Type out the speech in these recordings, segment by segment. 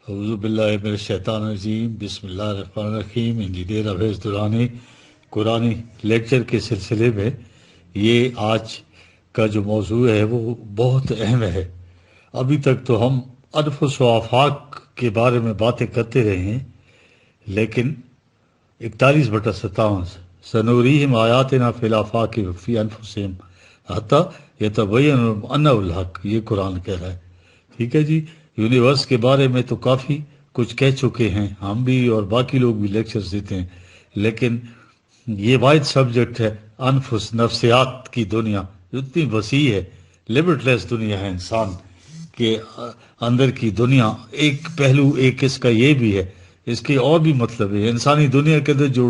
اعوذ باللہ من الشیطان الرجیم، بسم اللہ الرحمن الرحیم۔ انجینئر اویس درانی قرآنی لیکچر کے سلسلے میں یہ آج کا جو موضوع ہے وہ بہت اہم ہے۔ ابھی تک تو ہم انفس و آفاق کے بارے میں باتیں کرتے رہے ہیں، لیکن 41/57 سنوریہم آیاتنا فی الآفاق وفی انفسہم حتی یتبین لہم انہ الحق، یہ قرآن کہہ رہا ہے۔ ٹھیک ہے جی، یونیورس کے بارے میں تو کافی کچھ کہہ چکے ہیں ہم بھی، اور باقی لوگ بھی لیکچرز دیتے ہیں، لیکن یہ واحد سبجیکٹ ہے انفس، نفسیات کی دنیا جو اتنی وسیع ہے، لمٹ لیس دنیا ہے انسان کے اندر کی دنیا۔ ایک پہلو ایک اس کا یہ بھی ہے، اس کے اور بھی مطلب ہے۔ انسانی دنیا کے اندر جو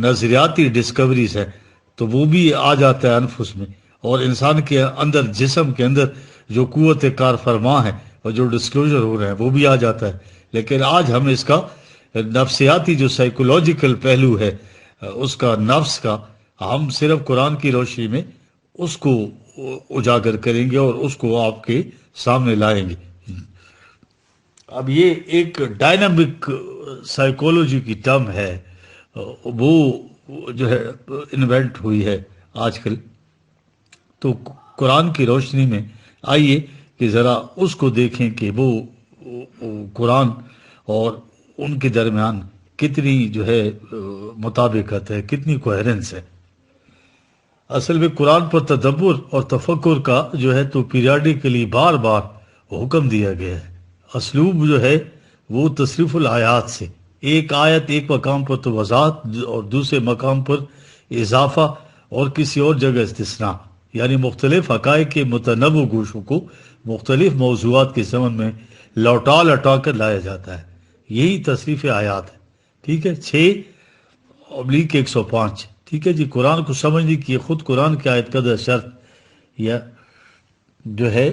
نظریاتی ڈسکوریز ہے تو وہ بھی آ جاتا ہے انفس میں، اور انسان کے اندر، جسم کے اندر جو قوت کار فرما ہے اور جو ڈسکلوجر ہو رہے ہیں وہ بھی آ جاتا ہے۔ لیکن آج ہم اس کا نفسیاتی جو سائیکولوجیکل پہلو ہے اس کا، نفس کا، ہم صرف قرآن کی روشنی میں اس کو اجاگر کریں گے اور اس کو آپ کے سامنے لائیں گے۔ اب یہ ایک ڈائنامک سائیکولوجی کی ٹرم ہے، وہ جو ہے انوینٹ ہوئی ہے آج کل۔ تو قرآن کی روشنی میں آئیے کہ ذرا اس کو دیکھیں کہ وہ قرآن اور ان کے درمیان کتنی جو ہے مطابقت ہے، کتنی کوہرنس ہے۔ اصل میں قرآن پر تدبر اور تفکر کا جو ہے تو پیریاڈیکلی بار بار حکم دیا گیا ہے۔ اسلوب جو ہے وہ تصریف الآیات سے، ایک آیت ایک مقام پر تو وضاحت اور دوسرے مقام پر اضافہ اور کسی اور جگہ استثناء، یعنی مختلف حقائق کے متنوع گوشوں کو مختلف موضوعات کے ضمن میں لوٹا کر لایا جاتا ہے۔ یہی تصریف آیات ہے۔ ٹھیک ہے، 6/105۔ ٹھیک ہے جی، قرآن کو سمجھنے کی خود قرآن کی آیت قدر شرط یا جو ہے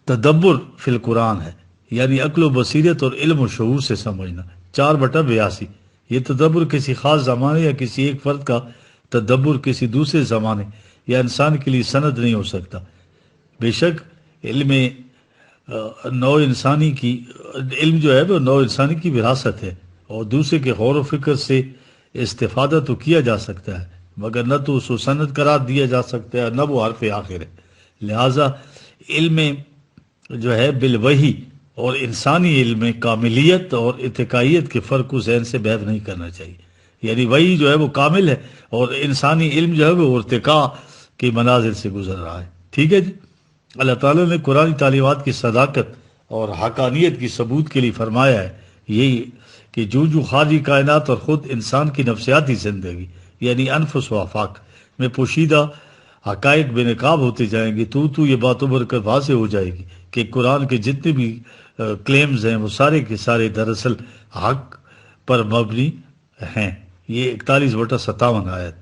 تدبر فی القرآن ہے، یعنی عقل و بصیرت اور علم و شعور سے سمجھنا۔ 4/82۔ یہ تدبر کسی خاص زمانے یا کسی ایک فرد کا تدبر کسی دوسرے زمانے یا انسان کے لیے سند نہیں ہو سکتا۔ بے شک علم نو انسانی کی، علم جو ہے وہ نو انسانی کی وراثت ہے، اور دوسرے کے غور و فکر سے استفادہ تو کیا جا سکتا ہے، مگر نہ تو اس کو سند قرار دیا جا سکتا ہے، نہ وہ حرف آخر ہے۔ لہٰذا علم جو ہے بالوحی اور انسانی علم میں کاملیت اور ارتقائیت کے فرق کو ذہن سے محو نہیں کرنا چاہیے۔ یعنی وحی جو ہے وہ کامل ہے اور انسانی علم جو ہے وہ ارتقاء کے منازل سے گزر رہا ہے۔ ٹھیک ہے جی، اللہ تعالیٰ نے قرآن تعلیمات کی صداقت اور حقانیت کی ثبوت کے لیے فرمایا ہے یہی کہ جو خارجی کائنات اور خود انسان کی نفسیاتی زندگی یعنی انفس و آفاق میں پوشیدہ حقائق بے نقاب ہوتے جائیں گے تو یہ بات ابھر کر واضح ہو جائے گی کہ قرآن کے جتنے بھی کلیمز ہیں وہ سارے کے سارے دراصل حق پر مبنی ہیں۔ یہ 41/57 آیت۔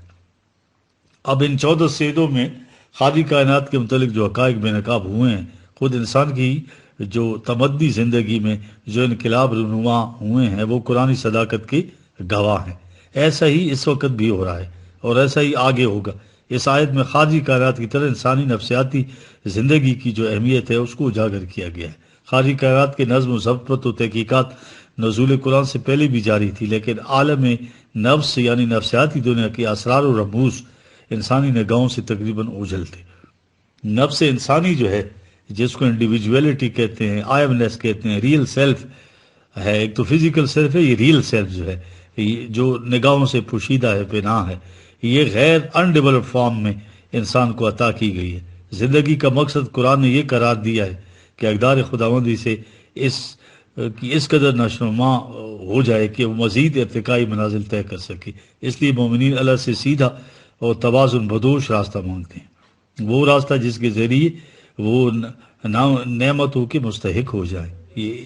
اب ان 14 سیدوں میں خارجی کائنات کے متعلق جو حقائق بے نقاب ہوئے ہیں، خود انسان کی جو تمدنی زندگی میں جو انقلاب رونما ہوئے ہیں، وہ قرآنی صداقت کے گواہ ہیں۔ ایسا ہی اس وقت بھی ہو رہا ہے اور ایسا ہی آگے ہوگا۔ اس آیت میں خارجی کائنات کی طرح انسانی نفسیاتی زندگی کی جو اہمیت ہے اس کو اجاگر کیا گیا ہے۔ خارجی کائنات کے نظم و ضبط و تحقیقات نزول قرآن سے پہلے بھی جاری تھی، لیکن عالم نفس یعنی نفسیاتی دنیا کے اسرار و رموز انسانی نگاہوں سے تقریباً اوجھل تھے۔ نفس انسانی جو ہے، جس کو انڈیویجویلٹی کہتے ہیں، آئی ایم نیس کہتے ہیں، ریئل سیلف ہے، ایک تو فزیکل سیلف ہے، یہ ریئل سیلف جو ہے جو نگاہوں سے پوشیدہ ہے، پناہ ہے، یہ غیر انڈیولپڈ فارم میں انسان کو عطا کی گئی ہے۔ زندگی کا مقصد قرآن نے یہ قرار دیا ہے کہ اقدار خداوندی سے اس قدر نشوما ہو جائے کہ وہ مزید ارتقائی منازل طے کر سکے۔ اس لیے مومنین اللہ سے سیدھا اور توازن بدوش راستہ مانگتے ہیں، وہ راستہ جس کے ذریعے وہ نعمتوں کے مستحق ہو جائیں۔ یہ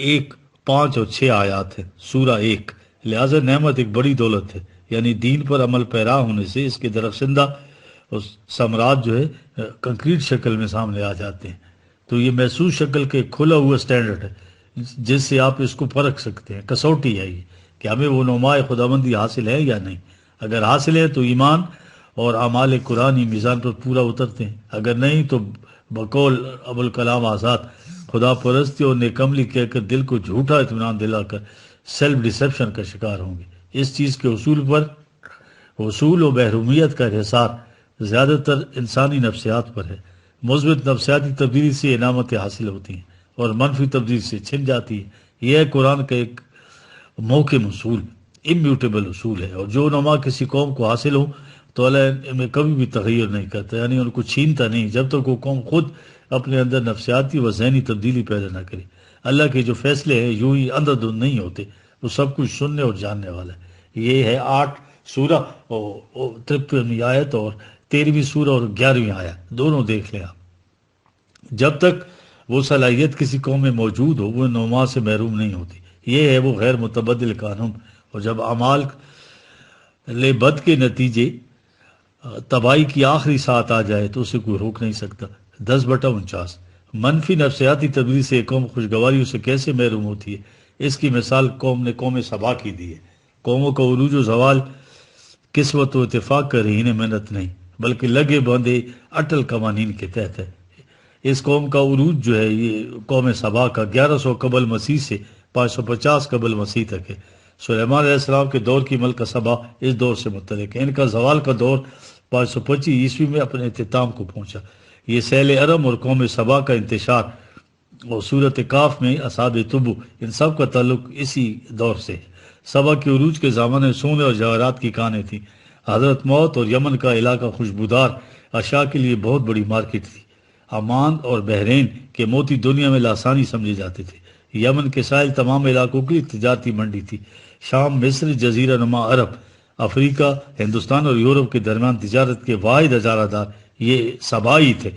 1، 5 اور 6 آیات ہیں سورہ 1۔ لہٰذا نعمت ایک بڑی دولت ہے، یعنی دین پر عمل پیرا ہونے سے اس کے درخشندہ ثمرات جو ہے کنکریٹ شکل میں سامنے آ جاتے ہیں۔ تو یہ محسوس شکل کے کھلا ہوا سٹینڈرڈ ہے جس سے آپ اس کو پرکھ سکتے ہیں، کسوٹی ہے یہ کہ ہمیں وہ نمائے خداوندی حاصل ہے یا نہیں۔ اگر حاصل ہے تو ایمان اور اعمال قرآنی میزان پر پورا اترتے ہیں، اگر نہیں تو بقول ابوالکلام آزاد خدا پرستی اور نیکملی کہہ کر دل کو جھوٹا اطمینان دلا کر سیلف ڈسپشن کا شکار ہوں گے۔ اس چیز کے اصول و محرومیت کا انحصار زیادہ تر انسانی نفسیات پر ہے۔ مثبت نفسیاتی تبدیلی سے انعامتیں حاصل ہوتی ہیں اور منفی تبدیلی سے چھن جاتی ہے۔ یہ ہے قرآن کا ایک محکم اصول، امیوٹیبل اصول ہے، اور جو نما کسی قوم کو حاصل ہو تو اللہ ان میں کبھی بھی تغیر نہیں کرتا، یعنی ان کو چھینتا نہیں جب تک وہ قوم خود اپنے اندر نفسیاتی و ذہنی تبدیلی پیدا نہ کرے۔ اللہ کے جو فیصلے ہیں یوں ہی اندھا دھند نہیں ہوتے، وہ سب کچھ سننے اور جاننے والا ہے۔ یہ ہے 8 سورہ اور 53ویں آیت اور 13ویں سورہ اور 11ویں آیت، دونوں دیکھ لیں آپ۔ جب تک وہ صلاحیت کسی قوم میں موجود ہو وہ نما سے محروم نہیں ہوتی۔ یہ ہے وہ غیر متبدل قانون، اور جب اعمال بد کے نتیجے تباہی کی آخری ساتھ آ جائے تو اسے کوئی روک نہیں سکتا۔ 10/49 منفی نفسیاتی تبدیلی سے قوم خوشگواریوں سے کیسے محروم ہوتی ہے، اس کی مثال قوم سبا کی دی ہے۔ قوموں کا عروج و زوال قسمت و اتفاق کا رہین محنت نہیں بلکہ لگے بندے اٹل قوانین کے تحت ہے۔ اس قوم کا عروج جو ہے یہ قوم سبا کا 1100 قبل مسیح سے 550 قبل مسیح تک ہے۔ سلیمان علیہ السلام کے دور کی ملکہ سبا اس دور سے متعلق ہے۔ ان کا زوال کا دور 525 عیسوی میں اپنے اختتام کو پہنچا۔ یہ سیل ارم اور قوم سبا کا انتشار اور صورت کاف میں اصحاب تبو، ان سب کا تعلق اسی دور سے ہے۔ سبا کے عروج کے زمانے سونے اور جواہرات کی کانیں تھیں۔ حضرت موت اور یمن کا علاقہ خوشبودار اشیاء کے لیے بہت بڑی مارکیٹ تھی۔ عمان اور بحرین کے موتی دنیا میں لاسانی سمجھے جاتے تھے۔ یمن کے ساحل تمام علاقوں کی تجارتی منڈی تھی۔ شام، مصر، جزیرہ نما عرب، افریقہ، ہندوستان اور یورپ کے درمیان تجارت کے واحد اجارہ دار یہ سبائی تھے۔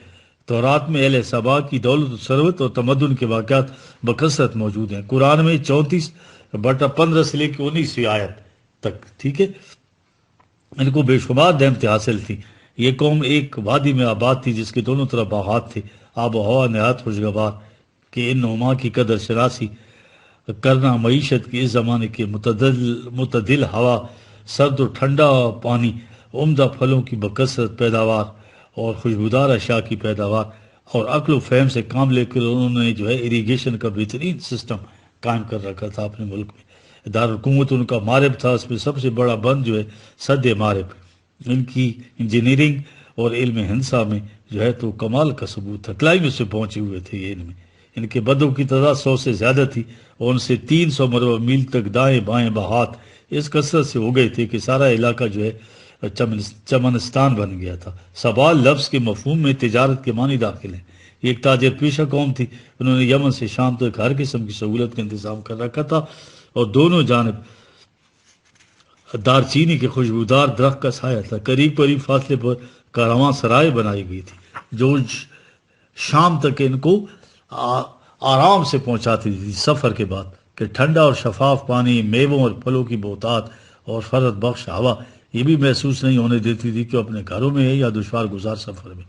تورات میں اہل سبا کی دولت و ثروت اور تمدن کے واقعات بکثرت موجود ہیں۔ قرآن میں 34/15 سے لے کے 19ویں آیت تک، ٹھیک ہے۔ ان کو بے شمار نعمتیں حاصل تھیں۔ یہ قوم ایک وادی میں آباد تھی جس کے دونوں طرف باغات تھے۔ آب و ہوا نہایت خوشگوار کہ ان نعما کی قدر شناسی کرنا معیشت کے اس زمانے کے متعدل ہوا، سرد و ٹھنڈا پانی، عمدہ پھلوں کی بکثرت پیداوار اور خوشبودار اشیاء کی پیداوار اور عقل و فہم سے کام لے کر انہوں نے جو ہے اریگیشن کا بہترین سسٹم قائم کر رکھا تھا اپنے ملک میں۔ دارالحکومت ان کا مارب تھا، اس میں سب سے بڑا بند جو ہے سد مارب۔ ان کی انجینئرنگ اور علم ہندسہ میں جو ہے تو کمال کا ثبوت تھا، کلائمیٹ سے پہنچے ہوئے تھے یہ ان میں۔ ان کے بدوں کی تعداد 100 سے زیادہ تھی اور ان سے 300 مربع میل تک دائیں بائیں بہات اس کثرت سے ہو گئے تھے کہ سارا علاقہ جو ہے چمنستان بن گیا تھا۔ سبا لفظ کے مفہوم میں تجارت کے معنی داخل ہیں۔ یہ ایک تاجر پیشہ قوم تھی۔ انہوں نے یمن سے شام تک ہر قسم کی سہولت کا انتظام کر رکھا تھا اور دونوں جانب دار چینی کے خوشبودار درخت کا سایہ تھا۔ قریب قریب فاصلے پر کارواں سرائے بنائی گئی تھی جو شام تک ان کو آرام سے پہنچاتی تھی سفر کے بعد، کہ ٹھنڈا اور شفاف پانی، میووں اور پھلوں کی بہتات اور فرحت بخش ہوا یہ بھی محسوس نہیں ہونے دیتی تھی کہ اپنے گھروں میں ہے یا دشوار گزار سفر میں۔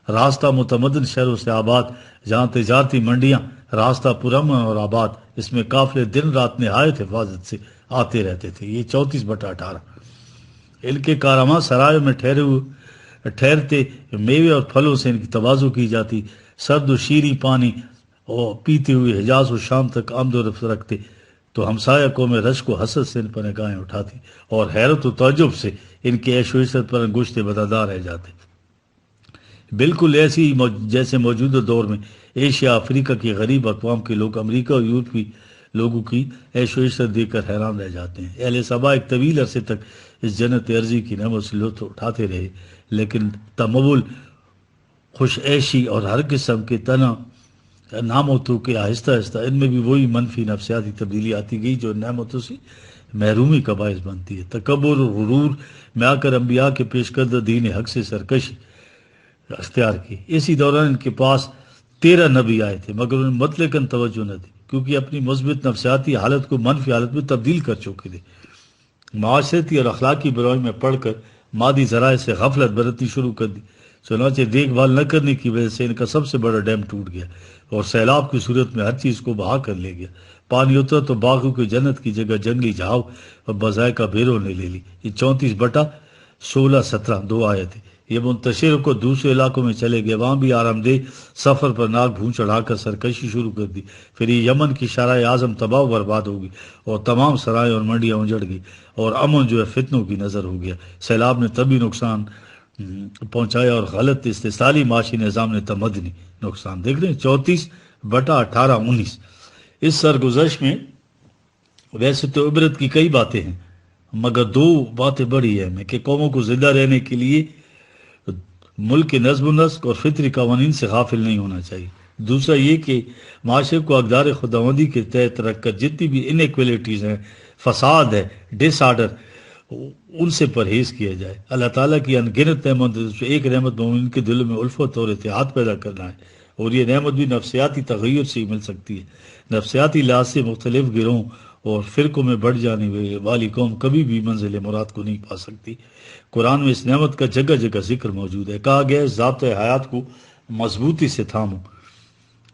راستہ متمدن شہروں سے آباد، جہاں تجارتی منڈیاں، راستہ پرامن اور آباد، اس میں قافلے دن رات نہایت حفاظت سے آتے رہتے تھے۔ یہ 34/18 ان کے کارواں سرائے میں ٹھہرتے میوے اور پھلوں سے ان کی تواضع کی جاتی، سرد و شیریں پانی اور پیتے ہوئے حجاز و شام تک آمد و رفت رکھتے تو ہمسایہ قوم رشک و حسد سے ان پر نگاہیں اٹھاتی اور حیرت و تعجب سے ان کے عیش و عشرت پر انگشت بدادار رہ جاتے۔ بالکل ایسی ہی جیسے موجودہ دور میں ایشیا افریقہ کی غریب اقوام کے لوگ امریکہ اور یورپی لوگوں کی عیش و عشرت دیکھ کر حیران رہ جاتے ہیں۔ اہل سبا ایک طویل عرصے تک اس جنت ارضی کی نعمت سے لطف اٹھاتے رہے، لیکن تمول، خوش عیشی اور ہر قسم کے نعمتوں کے آہستہ آہستہ ان میں بھی وہی منفی نفسیاتی تبدیلی آتی گئی جو نعمتوں سے محرومی کا باعث بنتی ہے۔ تکبر اور غرور میں آ کر انبیاء کے پیش کردہ دین حق سے سرکشی اختیار کی۔ اسی دوران ان کے پاس 13 نبی آئے تھے مگر انہیں مطلقاً توجہ نہ دی کیونکہ اپنی مثبت نفسیاتی حالت کو منفی حالت میں تبدیل کر چکے تھے۔ معاشرتی اور اخلاقی برائی میں پڑھ کر مادی ذرائع سے غفلت برتنی شروع کر دی، چنانچہ دیکھ بھال نہ کرنے کی وجہ سے ان کا سب سے بڑا ڈیم ٹوٹ گیا اور سیلاب کی صورت میں ہر چیز کو بہا کر لے گیا۔ پانی اترا تو باغوں کی جنت کی جگہ جنگلی جھاؤ اور بذائقہ بھیڑوں نے لے لی۔ یہ 34/16-17 2 آیتیں۔ یہ منتشر کو دوسرے علاقوں میں چلے گئے، وہاں بھی آرام دہ سفر پر ناک بھون چڑھا کر سرکشی شروع کر دی۔ پھر یہ یمن کی شرح اعظم تباہ و برباد ہوگی اور تمام سرائے اور منڈیاں اجڑ گئی، اور امن جو ہے فتنوں کی نظر ہو گیا۔ سیلاب نے طبی نقصان پہنچایا اور غلط استحصالی معاشی نظام نے تمدنی نقصان۔ دیکھ رہے ہیں 34/18-19۔ اس سرگزشت میں ویسے تو عبرت کی کئی باتیں ہیں، مگر دو باتیں بڑی اہم ہیں کہ قوموں کو زندہ رہنے کے لیے ملک کے نظم و نسق اور فطری قوانین سے غافل نہیں ہونا چاہیے۔ دوسرا یہ کہ معاشرے کو اقدار خداوندی کے تحت رکھ کر جتنی بھی انیکویلٹیز ہیں، فساد ہے، ڈس آرڈر، ان سے پرہیز کیا جائے۔ اللہ تعالیٰ کی انگنت نعمت سے ایک نعمت مومن کے دلوں میں الفت اور اتحاد پیدا کرنا ہے، اور یہ نعمت بھی نفسیاتی تغیر سے ہی مل سکتی ہے۔ نفسیاتی لحاظ سے مختلف گروہوں اور فرقوں میں بڑھ جانے والی قوم کبھی بھی منزل مراد کو نہیں پا سکتی۔ قرآن میں اس نعمت کا جگہ جگہ ذکر موجود ہے۔ کہا گیا ہے ضابطۂ حیات کو مضبوطی سے تھامو،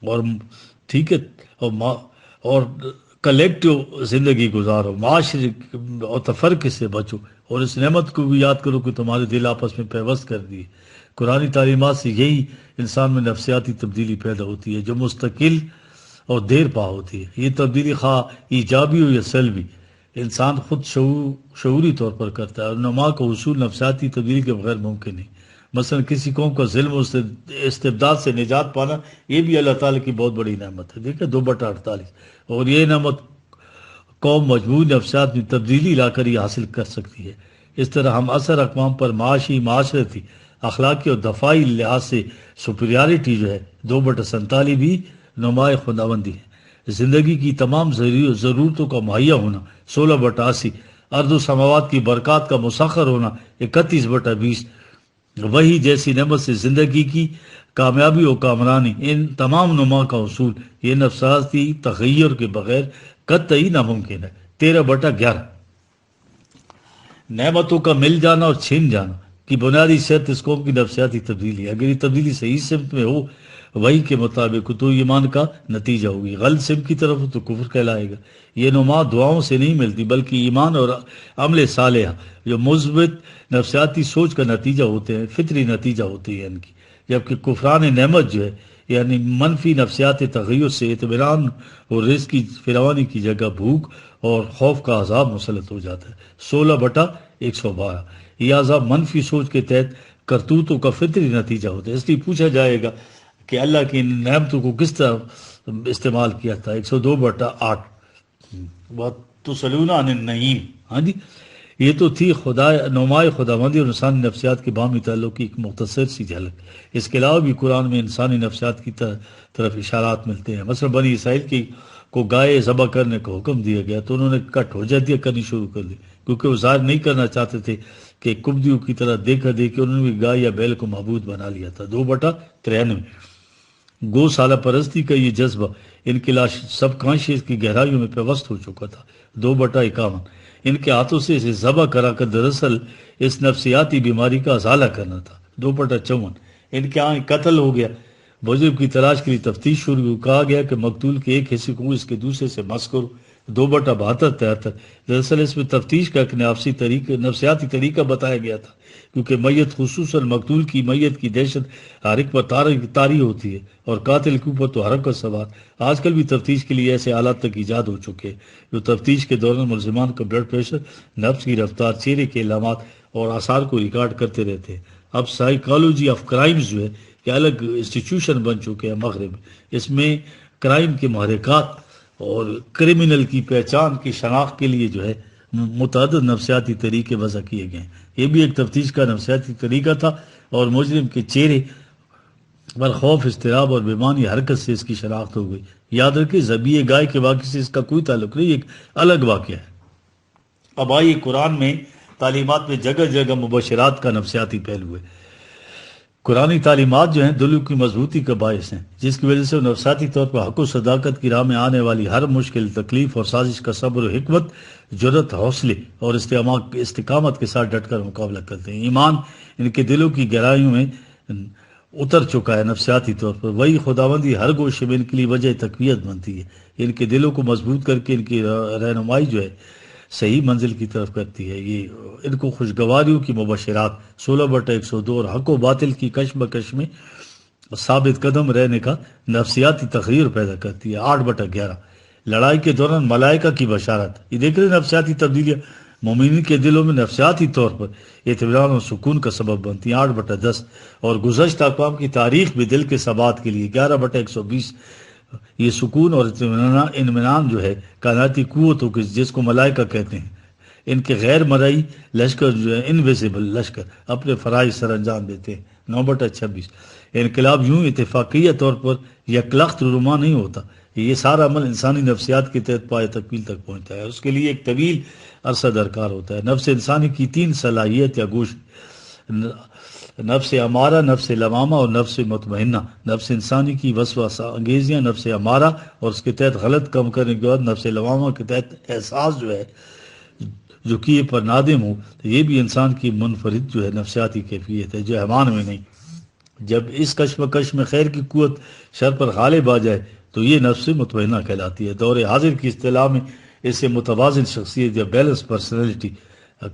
اور ٹھیک ہے، اور کلیکٹیو زندگی گزارو، معاشرے اور تفرقے سے بچو، اور اس نعمت کو بھی یاد کرو کہ تمہارے دل آپس میں پیوست کر دیے۔ قرآنی تعلیمات سے یہی انسان میں نفسیاتی تبدیلی پیدا ہوتی ہے جو مستقل اور دیر پا ہوتی ہے۔ یہ تبدیلی خواہ ایجابی ہو یا سلبی، انسان خود شعوری طور پر کرتا ہے، اور نما کا حصول نفسیاتی تبدیلی کے بغیر ممکن نہیں۔ مثلا کسی قوم کا ظلم و استبداد سے نجات پانا، یہ بھی اللہ تعالیٰ کی بہت بڑی نعمت ہے۔ دیکھیں 2/48، اور یہ نعمت قوم مجموعی نفسیات میں تبدیلی لا کر ہی حاصل کر سکتی ہے۔ اس طرح ہم اثر اقوام پر معاشی، معاشرتی، اخلاقی اور دفاعی لحاظ سے سپریارٹی جو ہے 2/47 بھی نمائے خداوندی ہے۔ زندگی کی تمام ضرورتوں کا مہیا ہونا 16/80، ارض و سماوات کی برکات کا مسخر ہونا 31/20، وہی جیسی نعمت سے زندگی کی کامیابی و کامرانی، ان تمام نما کا حصول یہ نفسیاتی تغیر کے بغیر قطعی ناممکن ہے۔ 13/11، نعمتوں کا مل جانا اور چھن جانا کی بنیادی شرط اس قوم کی نفسیاتی تبدیلی ہے۔ اگر یہ تبدیلی صحیح سمت میں ہو، وہی کے مطابق تو ایمان کا نتیجہ ہوگی، غلط سمت کی طرف تو کفر کہلائے گا۔ یہ نما دعاؤں سے نہیں ملتی، بلکہ ایمان اور عمل صالحہ جو مثبت نفسیاتی سوچ کا نتیجہ ہوتے ہیں، فطری نتیجہ ہوتے ہیں ان کی۔ جبکہ کفران نعمت جو ہے، یعنی منفی نفسیات تغیر سے اطمینان اور رزق کی فراوانی کی جگہ بھوک اور خوف کا عذاب مسلط ہو جاتا ہے۔ 16/112، یہ عذاب منفی سوچ کے تحت کرتوتوں کا فطری نتیجہ ہوتا ہے۔ اس لیے پوچھا جائے گا کہ اللہ کی نعمتوں کو کس طرح استعمال کیا تھا۔ 102/8، تسلون عن النعیم، ہاں جی، یہ تو تھی نمائے خداوندی اور انسانی نفسیات کے باہمی تعلق کی ایک مختصر سی جھلک۔ اس کے علاوہ بھی قرآن میں انسانی نفسیات کی طرف اشارات ملتے ہیں۔ مثلا بنی اسرائیل کو گائے ذبح کرنے کا حکم دیا گیا تو انہوں نے کٹ ہو جاتیاں کرنی شروع کر دی، کیونکہ وہ ظاہر نہیں کرنا چاہتے تھے کہ کبدیوں کی طرح دیکھا دیکھ انہوں نے بھی گائے یا بیل کو معبود بنا لیا تھا۔ 2/93، گو سالہ پرستی کا یہ جذبہ ان کے سب کانشیس کی گہرائیوں میں پیوست ہو چکا تھا۔ 2/51، ان کے ہاتھوں سے اسے ذبح کرا کر دراصل اس نفسیاتی بیماری کا ازالہ کرنا تھا۔ 2/54، ان کے ہاں قتل ہو گیا، مجرم کی تلاش کے لیے تفتیش شروع ہوئی، کہا گیا کہ مقتول کے ایک حصے کو اس کے دوسرے سے مس کرو۔ 2/72، دراصل اس میں تفتیش کا ایک نفسیاتی طریقہ بتایا گیا تھا، کیونکہ میت خصوصاً مقتول کی میت کی دہشت ہر ایک پر طاری ہوتی ہے، اور قاتل کے اوپر تو حرکت سوار۔ آج کل بھی تفتیش کے لیے ایسے آلات تک ایجاد ہو چکے ہیں جو تفتیش کے دوران ملزمان کا بلڈ پریشر، نفس کی رفتار، چہرے کے علامات اور آثار کو ریکارڈ کرتے رہتے ہیں۔ اب سائیکالوجی آف کرائمز جو ہے کہ الگ انسٹیٹیوشن بن چکے ہیں مغرب میں، اس میں کرائم کے محرکات اور کرمنل کی پہچان کی شناخت کے لیے جو ہے متعدد نفسیاتی طریقے وضع کیے گئے ہیں۔ یہ بھی ایک تفتیش کا نفسیاتی طریقہ تھا، اور مجرم کے چہرے پر خوف، اضطراب اور بیمانی حرکت سے اس کی شناخت ہو گئی۔ یاد رکھیں ذبیح گائے کے واقعے سے اس کا کوئی تعلق نہیں، ایک الگ واقعہ ہے۔ اب آئیے قرآن میں تعلیمات میں جگہ جگہ مبشرات کا نفسیاتی پہلو ہے۔ قرآنی تعلیمات جو ہیں دلوں کی مضبوطی کا باعث ہیں، جس کی وجہ سے وہ نفسیاتی طور پر حق و صداقت کی راہ میں آنے والی ہر مشکل، تکلیف اور سازش کا صبر و حکمت، جرأت، حوصلے اور استقامت کے ساتھ ڈٹ کر مقابلہ کرتے ہیں۔ ایمان ان کے دلوں کی گہرائیوں میں اتر چکا ہے نفسیاتی طور پر، وہی خداوندی ہر گوشے میں ان کے لیے وجہ تقویت بنتی ہے۔ ان کے دلوں کو مضبوط کر کے ان کی رہنمائی جو ہے صحیح منزل کی طرف کرتی ہے۔ یہ ان کو خوشگواریوں کی مبشرات 16/102 اور حق و باطل کی کش بکش میں ثابت قدم رہنے کا نفسیاتی تغیر پیدا کرتی ہے 8/11 لڑائی کے دوران ملائکہ کی بشارت۔ یہ دیکھ رہے نفسیاتی تبدیلیاں مومنین کے دلوں میں نفسیاتی طور پر اطمینان اور سکون کا سبب بنتی ہیں 8/10 اور گزشتہ اقوام کی تاریخ بھی دل کے ثبات کے لیے 11/120 یہ سکون اور اطمینان جو ہے کائناتی قوتوں کے جس کو ملائکہ کہتے ہیں ان کے غیر مرئی لشکر جو ہے انویزیبل لشکر اپنے فرائض سر انجام دیتے ہیں 9/26 انقلاب یوں اتفاقیہ طور پر یکلخت رونما نہیں ہوتا، یہ سارا عمل انسانی نفسیات کے تحت پائے تکمیل تک پہنچتا ہے، اس کے لیے ایک طویل عرصہ درکار ہوتا ہے۔ نفس انسانی کی 3 صلاحیت یا گوش، نفس امارہ، نفس لوامہ اور نفس مطمئنہ۔ نفس انسانی کی وسوسہ انگیزیاں نفس امارہ اور اس کے تحت غلط کم کرنے کے بعد نفس لوامہ کے تحت احساس جو ہے جو کیے پر نادم ہو، تو یہ بھی انسان کی منفرد جو ہے نفسیاتی کیفیت ہے جو حیوان میں نہیں۔ جب اس کشمکش میں خیر کی قوت شر پر غالب آ جائے تو یہ نفس مطمئنہ کہلاتی ہے۔ دور حاضر کی اصطلاح میں اسے متوازن شخصیت یا بیلنس پرسنالٹی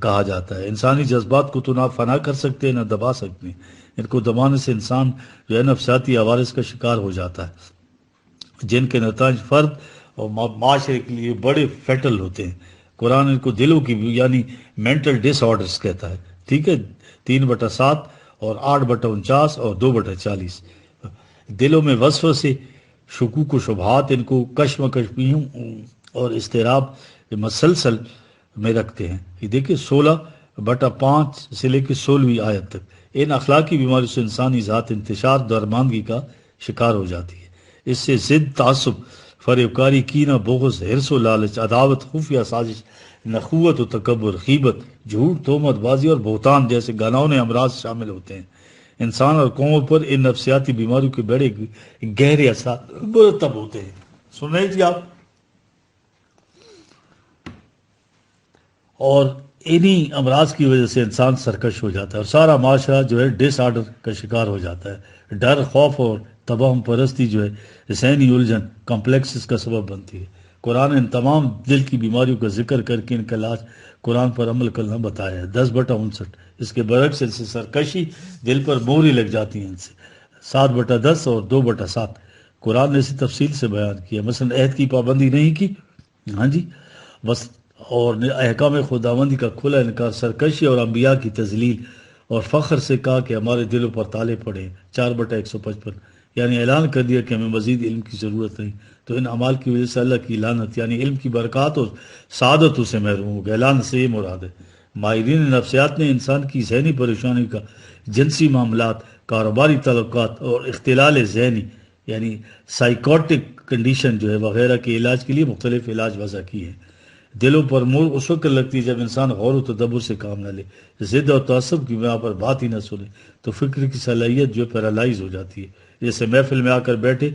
کہا جاتا ہے۔ انسانی جذبات کو تو نہ فنا کر سکتے نہ دبا سکتے، ان کو دبانے سے انسان جو ہے نفسیاتی عوارض کا شکار ہو جاتا ہے جن کے نتائج فرد اور معاشرے کے لیے بڑے فیٹل ہوتے ہیں۔ قرآن ان کو دلوں کی یعنی مینٹل ڈس آرڈرز کہتا ہے، ٹھیک ہے، 3/7 اور 8/49 اور 2/40 دلوں میں وسوسے شکوک و شبہات ان کو کشمکشیوں اور اضطراب مسلسل میں رکھتے ہیں۔ یہ دیکھیں 16/5 سے لے کے 16ویں آیت تک ان اخلاقی بیماریوں سے انسانی ذات انتشار درماندگی کا شکار ہو جاتی ہے۔ اس سے ضد، تعصب، فریب کاری، کینہ، بغض، حرص و لالچ، عداوت، خفیہ سازش، نخوت و تکبر، غیبت، جھوٹ، تہمت بازی اور بہتان جیسے گناؤنے امراض شامل ہوتے ہیں۔ انسان اور قوموں پر ان نفسیاتی بیماریوں کے بڑے گہرے اثرات مرتب ہوتے ہیں۔ سن رہے جی آپ؟ اور انہی امراض کی وجہ سے انسان سرکش ہو جاتا ہے اور سارا معاشرہ جو ہے ڈس آرڈر کا شکار ہو جاتا ہے۔ ڈر، خوف اور تباہم پرستی جو ہے ذہنی الجھن کمپلیکسز کا سبب بنتی ہے۔ قرآن ان تمام دل کی بیماریوں کا ذکر کر کے ان کا علاج قرآن پر عمل کرنا بتایا ہے 10/59 اس کے برعکس ان سے سرکشی دل پر مہری لگ جاتی ہیں ان سے 7/10 اور 2/7 قرآن نے اسے تفصیل سے بیان کیا، مثلا عہد کی پابندی نہیں کی، ہاں جی بس، اور احکام خداوندی کا کھلا انکار، سرکشی اور انبیاء کی تذلیل اور فخر سے کہا کہ ہمارے دلوں پر تالے پڑے ہیں 4/155 یعنی اعلان کر دیا کہ ہمیں مزید علم کی ضرورت نہیں، تو ان اعمال کی وجہ سے اللہ کی لعنت یعنی علم کی برکات اور سعادت اسے محروم ہو گیا۔ اعلان سے یہ مراد ہے۔ ماہرین نفسیات نے انسان کی ذہنی پریشانی کا جنسی معاملات، کاروباری تعلقات اور اختلال ذہنی یعنی سائیکوٹک کنڈیشن جو ہے وغیرہ کے علاج کے لیے مختلف علاج وضع کیے ہیں۔ دلوں پر مور اس وقت لگتی ہے جب انسان غور و تدبر سے کام نہ لے، ضد اور تعصب کی بنا پر بات ہی نہ سنے تو فکر کی صلاحیت جو پیرالائز ہو جاتی ہے۔ جیسے محفل میں آ کر بیٹھے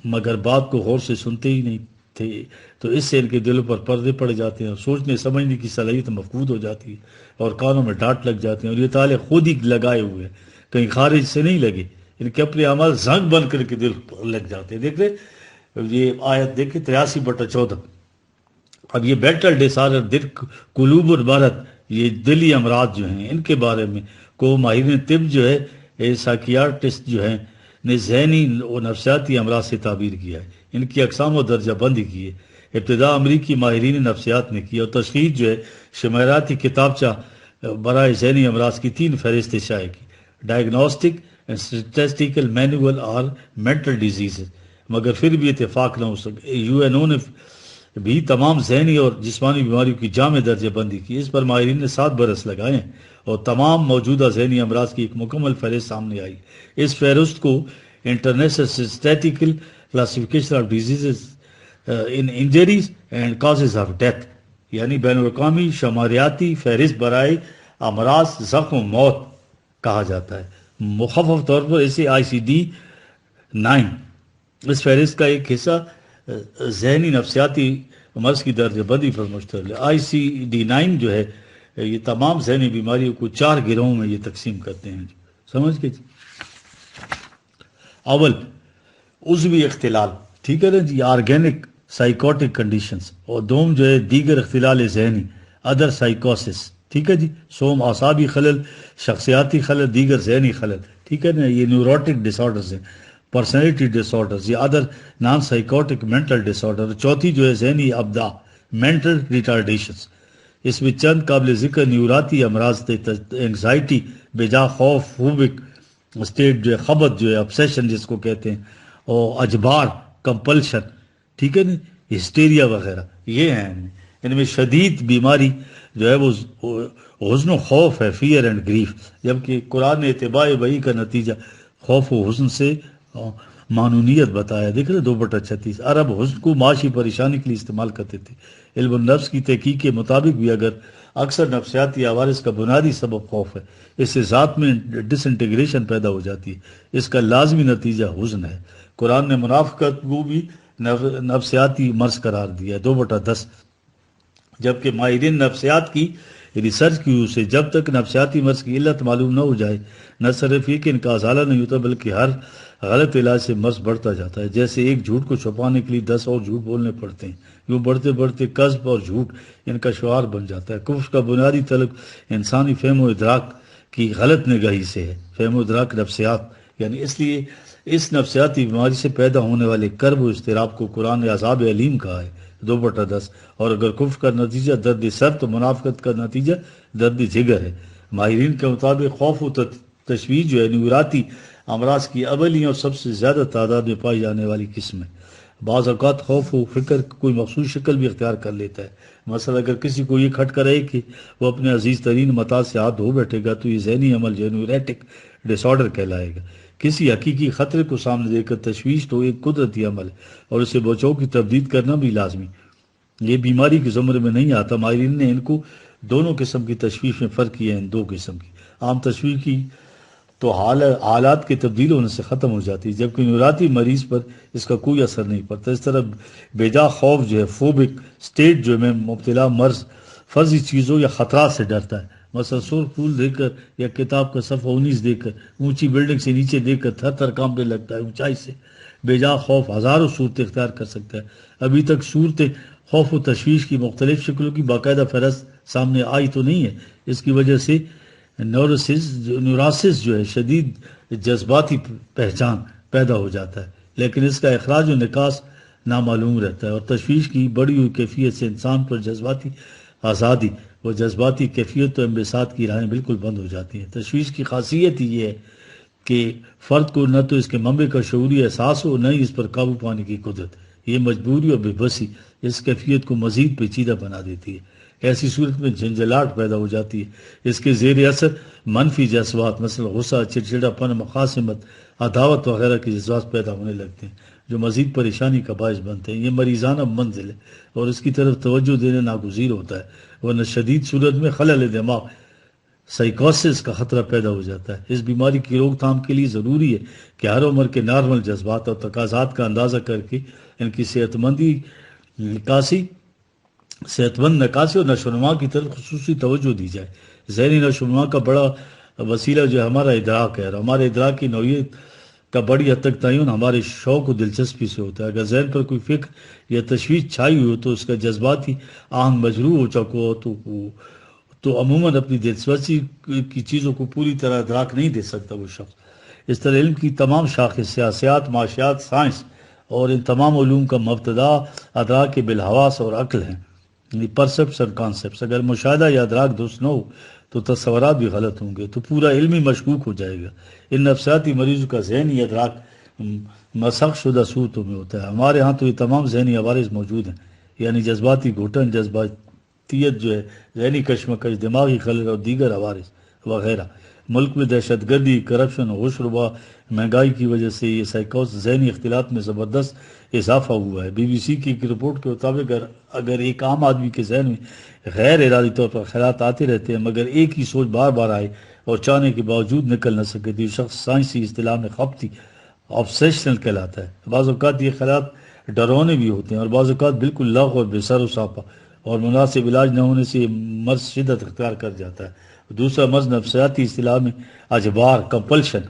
مگر بات کو غور سے سنتے ہی نہیں تھے تو اس سے ان کے دلوں پر پردے پڑ جاتے ہیں اور سوچنے سمجھنے کی صلاحیت مفقود ہو جاتی ہے اور کانوں میں ڈانٹ لگ جاتے ہیں، اور یہ تالے خود ہی لگائے ہوئے ہیں، کہیں خارج سے نہیں لگے، ان کے اپنے اعمال زنگ بن کر کے دل پر لگ جاتے ہیں۔ دیکھ رہے یہ آیت دیکھیں 83/14 اب یہ بیٹل ڈسارڈر دل قلوب المرض یہ دلی امراض جو ہیں ان کے بارے میں کو ماہرین طب جو ہے سائیکیاٹرسٹ جو ہیں نے ذہنی و نفسیاتی امراض سے تعبیر کیا ہے، ان کی اقسام و درجہ بندی کی ہے۔ ابتدا امریکی ماہرین نفسیات نے کی اور تشخیص جو ہے شماراتی کتابچہ برائے ذہنی امراض کی 3 فہرست شائع کی، ڈائگنوسٹک اینڈ اسٹیٹسٹیکل مینول اور مینٹل ڈیزیزز، مگر پھر بھی اتفاق نہ ہو سکے۔ UNO نے بھی تمام ذہنی اور جسمانی بیماریوں کی جامع درجہ بندی کی، اس پر ماہرین نے 7 برس لگائے ہیں اور تمام موجودہ ذہنی امراض کی ایک مکمل فہرست سامنے آئی۔ اس فہرست کو international statistical classification of diseases in injuries and causes of death یعنی بین الاقوامی شماریاتی فہرست برائے امراض زخم و موت کہا جاتا ہے، مخفف طور پر اسے ICD-9 اس فہرست کا ایک حصہ ذہنی نفسیاتی مرض کی درجہ بندی پر مشتمل ہے۔ ICD-9 جو ہے یہ تمام ذہنی بیماریوں کو 4 گروہوں میں یہ تقسیم کرتے ہیں، سمجھ گئے جی؟ اول عضوی اختلال، ٹھیک ہے نا جی، آرگینک سائیکوٹک کنڈیشنز، اور دوم جو ہے دیگر اختلال ذہنی ادر سائیکوسس، ٹھیک ہے جی، سوم اعصابی خلل، شخصیاتی خلل، دیگر ذہنی خلل، ٹھیک ہے نا، یہ نیوروٹک ڈس آرڈرز ہیں، پرسنالٹی ڈس آرڈرز، یہ ادر نان سائیکوٹک مینٹل ڈس آرڈر۔ چوتھی جو ہے ذہنی ابدا، مینٹل ریٹارڈیشنز، اس میں چند قابل ذکر نیوراتی امراض تھے، انگزائٹی، بجا خوف، فوبک اسٹیٹ جو ہے، خبط جو ہے، obsession جس کو کہتے ہیں، اور اجبار، کمپلشن، ٹھیک ہے نا، ہسٹیریا وغیرہ، یہ ہیں ان میں شدید بیماری جو ہے وہ حزن و خوف ہے، فیئر اینڈ گریف، جبکہ قرآن نے اتباع وحی کا نتیجہ خوف و حزن سے معنونیت بتایا۔ دیکھ رہے 2/36، عرب حزن کو معاشی پریشانی کے لیے استعمال کرتے تھے۔ علم النفس کی تحقیق کے مطابق بھی اگر اکثر نفسیاتی عوارض کا بنیادی سبب خوف ہے، اس سے ذات میں ڈس انٹیگریشن پیدا ہو جاتی ہے، اس کا لازمی نتیجہ حزن ہے۔ قرآن نے منافقت کو بھی نفسیاتی مرض قرار دیا ہے، 2/10، جبکہ ماہرین نفسیات کی ریسرچ کی اسے جب تک نفسیاتی مرض کی علت معلوم نہ ہو جائے، نہ صرف یہ کہ ان کا ازالہ نہیں ہوتا بلکہ ہر غلط علاج سے مرض بڑھتا جاتا ہے۔ جیسے ایک جھوٹ کو چھپانے کے لیے 10 اور جھوٹ بولنے پڑتے ہیں، یوں بڑھتے بڑھتے کذب اور جھوٹ ان کا شعار بن جاتا ہے۔ کفر کا بنیادی طلب انسانی فہم و ادراک کی غلط نگاہی سے ہے، فہم و ادراک نفسیات، یعنی اس لیے اس نفسیاتی بیماری سے پیدا ہونے والے کرب و اضطراب کو قرآن نے عذاب علیم کہا ہے، 2/10۔ اور اگر کفر کا نتیجہ درد سر تو منافقت کا نتیجہ درد جگر ہے۔ ماہرین کے مطابق خوف و تشویش جو ہے نیوراتی امراض کی اولی اور سب سے زیادہ تعداد میں پائی جانے والی قسم ہے۔ بعض اوقات خوف و فکر کوئی مخصوص شکل بھی اختیار کر لیتا ہے۔ مثلا اگر کسی کو یہ کھٹکا رہے کہ وہ اپنے عزیز ترین متاع سے ہاتھ دھو بیٹھے گا تو یہ ذہنی عمل جو ہے نیوریٹک ڈس آرڈر کہلائے گا۔ کسی حقیقی خطرے کو سامنے دیکھ کر تشویش تو ایک قدرتی عمل ہے اور اسے بچاؤ کی تردید کرنا بھی لازمی۔ یہ بیماری کے زمرے میں نہیں آتا۔ ماہرین نے ان کو دونوں قسم کی تشویش میں فرق کیا ہے، ان دو قسم کی۔ عام تشویش کی تو حالات کے تبدیل ہونے سے ختم ہو جاتی ہے، جبکہ نیوراتی مریض پر اس کا کوئی اثر نہیں پڑتا۔ اس طرح بیجا خوف جو ہے، فوبک اسٹیٹ جو میں مبتلا مرض فرضی چیزوں یا خطرات سے ڈرتا ہے، مثلا سرخ پھول دیکھ کر یا کتاب کا صفحہ 19 دیکھ کر، اونچی بلڈنگ سے نیچے دیکھ کر تھر تھر کانپنے لگتا ہے اونچائی سے۔ بیجا خوف ہزاروں صورتیں اختیار کر سکتا ہے۔ ابھی تک صورتیں خوف و تشویش کی مختلف شکلوں کی باقاعدہ فہرست سامنے آئی تو نہیں ہے۔ اس کی وجہ سے نیوراسس جو ہے، شدید جذباتی پہچان پیدا ہو جاتا ہے، لیکن اس کا اخراج و نکاس نامعلوم رہتا ہے، اور تشویش کی بڑی ہوئی کیفیت سے انسان پر جذباتی آزادی و جذباتی کیفیت و انبساط کی راہیں بالکل بند ہو جاتی ہیں۔ تشویش کی خاصیت ہی یہ ہے کہ فرد کو نہ تو اس کے منبع کا شعوری احساس ہو، نہ ہی اس پر قابو پانے کی قدرت۔ یہ مجبوری اور بے بسی اس کیفیت کو مزید پیچیدہ بنا دیتی ہے۔ ایسی صورت میں جھنجھلاہٹ پیدا ہو جاتی ہے۔ اس کے زیر اثر منفی جذبات، مثلا غصہ، چڑچڑا پن، مخاصمت، عداوت وغیرہ کے جذبات پیدا ہونے لگتے ہیں، جو مزید پریشانی کا باعث بنتے ہیں۔ یہ مریضانہ منزل ہے اور اس کی طرف توجہ دینا ناگزیر ہوتا ہے، ورنہ شدید صورت میں خلل دماغ، سائیکوسس کا خطرہ پیدا ہو جاتا ہے۔ اس بیماری کی روک تھام کے لیے ضروری ہے کہ ہر عمر کے نارمل جذبات اور تقاضات کا اندازہ کر کے ان کی صحت مند نکاسی اور نشو و نما کی طرف خصوصی توجہ دی جائے۔ ذہنی نشو و نما کا بڑا وسیلہ جو ہے ہمارا ادراک ہے، اور ہمارے ادراک کی نوعیت کا بڑی حد تک تعین ہمارے شوق و دلچسپی سے ہوتا ہے۔ اگر ذہن پر کوئی فکر یا تشویش چھائی ہوئی ہو تو اس کا جذباتی آہنگ مجروح ہو چکا ہو تو عموماً اپنی دلچسپی کی چیزوں کو پوری طرح ادراک نہیں دے سکتا وہ شخص۔ اس طرح علم کی تمام شاخیں، سیاسیات، معاشیات، سائنس اور ان تمام علوم کا مبتدا ادراک کے بالحواس اور عقل ہیں، یعنی پرسپٹس اور کانسیپٹس۔ اگر مشاہدہ یا ادراک درست نہ ہو تو تصورات بھی غلط ہوں گے، تو پورا علم ہی مشکوک ہو جائے گا۔ ان نفسیاتی مریضوں کا ذہنی ادراک مسخ شدہ صورتوں میں ہوتا ہے۔ ہمارے ہاں تو یہ تمام ذہنی عوارض موجود ہیں، یعنی جذباتی گھٹن، جذباتیت جو ہے، ذہنی کشمکش، دماغی خلل اور دیگر عوارض وغیرہ۔ ملک میں دہشت گردی، کرپشن، ہوش ربا، مہنگائی کی وجہ سے یہ سائیکوس ذہنی اختلاط میں زبردست اضافہ ہوا ہے۔ بی بی سی کی ایک رپورٹ کے مطابق اگر ایک عام آدمی کے ذہن میں غیر ارادی طور پر خیالات آتے رہتے ہیں مگر ایک ہی سوچ بار بار آئے اور چاہنے کے باوجود نکل نہ سکے تو یہ شخص سائنسی اصطلاح میں خبطی آبسیشنل کہلاتا ہے۔ بعض اوقات یہ خیالات ڈرونے بھی ہوتے ہیں اور بعض اوقات بالکل لغو اور بے سر و ساپا، اور مناسب علاج نہ ہونے سے یہ مرض شدت اختیار کر جاتا ہے۔ دوسرا مرض نفسیاتی اصطلاح میں اجبار، کمپلشن،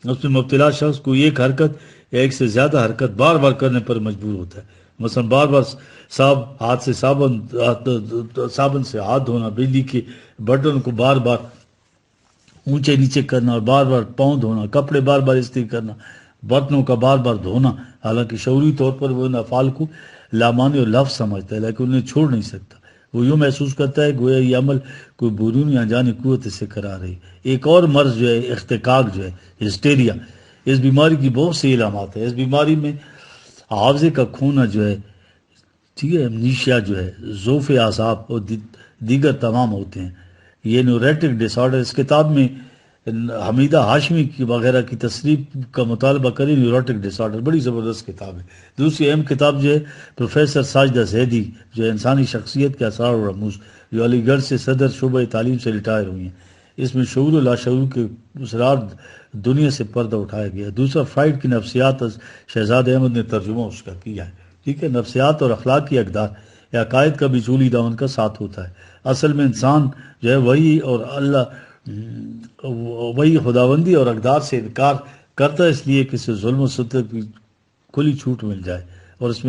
اس میں مبتلا شخص کو ایک حرکت ایک سے زیادہ حرکت بار بار کرنے پر مجبور ہوتا ہے، مثلا بار بار صابن سے ہاتھ دھونا، بجلی کے بٹن کو بار بار اونچے نیچے کرنا اور بار بار پاؤں دھونا، کپڑے بار بار استری کرنا، برتنوں کا بار بار دھونا۔ حالانکہ شعوری طور پر وہ ان افعال کو لامعنی اور لفظ سمجھتا ہے، لیکن انہیں چھوڑ نہیں سکتا۔ وہ یوں محسوس کرتا ہے گویا یہ عمل کوئی بیرونی انجانی قوت سے کرا رہی۔ ایک اور مرض جو ہے اختکاک جو ہے، ہسٹیریا، اس بیماری کی بہت سی علامات ہیں۔ اس بیماری میں حافظے کا کھونا جو ہے، ٹھیک ہے، امنیشیا جو ہے، ضعف اعصاب اور دیگر تمام ہوتے ہیں۔ یہ نیوریٹک ڈس آرڈر، اس کتاب میں حمیدہ ہاشمی کی وغیرہ کی تصریف کا مطالبہ کریں۔ نیوروٹک ڈس آرڈر بڑی زبردست کتاب ہے۔ دوسری اہم کتاب جو ہے پروفیسر ساجدہ زیدی، جو ہے انسانی شخصیت کے اسرار و رموز، جو علی گڑھ سے صدر شعبہ تعلیم سے ریٹائر ہوئی ہیں۔ اس میں شعور و لاشعور کے اسرار دنیا سے پردہ اٹھایا گیا ہے۔ دوسرا فرائیڈ کی نفسیات، شہزاد احمد نے ترجمہ اس کا کیا ہے، ٹھیک ہے۔ نفسیات اور اخلاقی اقدار یا عقائد کا بھی چولی دامن کا ساتھ ہوتا ہے۔ اصل میں انسان جو ہے وہی خداوندی اور اقدار سے انکار کرتا ہے، اس لیے کہ اسے ظلم و ستم کی کھلی چھوٹ مل جائے اور اس میں